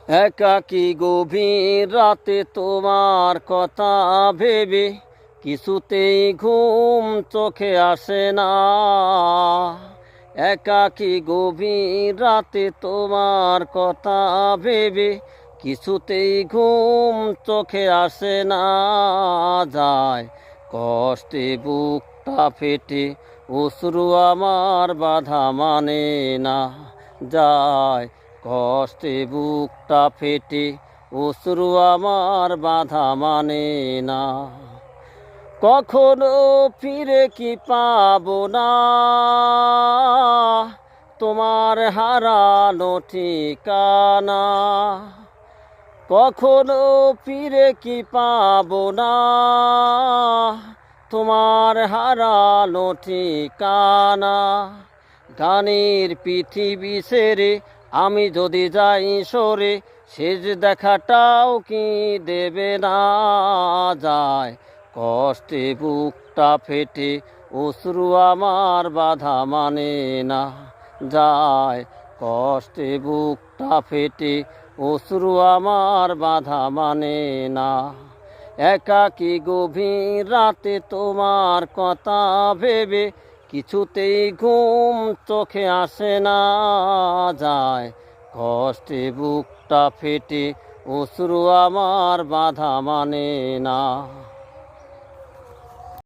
একাকী গভীর রাতে তোমার কথা ভেবে কিছুতেই ঘুম চোখে আসে না। একাকী গভীর রাতে তোমার কথা ভেবে কিছুতেই ঘুম চোখে আসে না। যায় কষ্টে বুকটা ফেটে, অশ্রু আমার বাধা মানে না। যায় কষ্টে বুকটা ফেটে, অশ্রু আমার বাধা মানে না। কখনো ফিরে কি পাবো না তোমার হারানো ঠিকানা? কখনো ফিরে কি পাবো না তোমার হারানো ঠিকানা? গানের পৃথিবী ছেড়ে আমি যদি যাই সরে, শেষ দেখাটাও কি দেবে না? যায় কষ্টে বুকটা ফেটে, অশ্রু আমার বাধা মানে না। যায় কষ্টে বুকটা ফেটে, অশ্রু আমার বাধা মানে না। একাকী গভীর রাতে তোমার কথা ভেবে কিছুতেই ঘুম চোখে আসে না। যায় কষ্টে বুকটা ফেটে, অশ্রু আমার বাধা মানে না।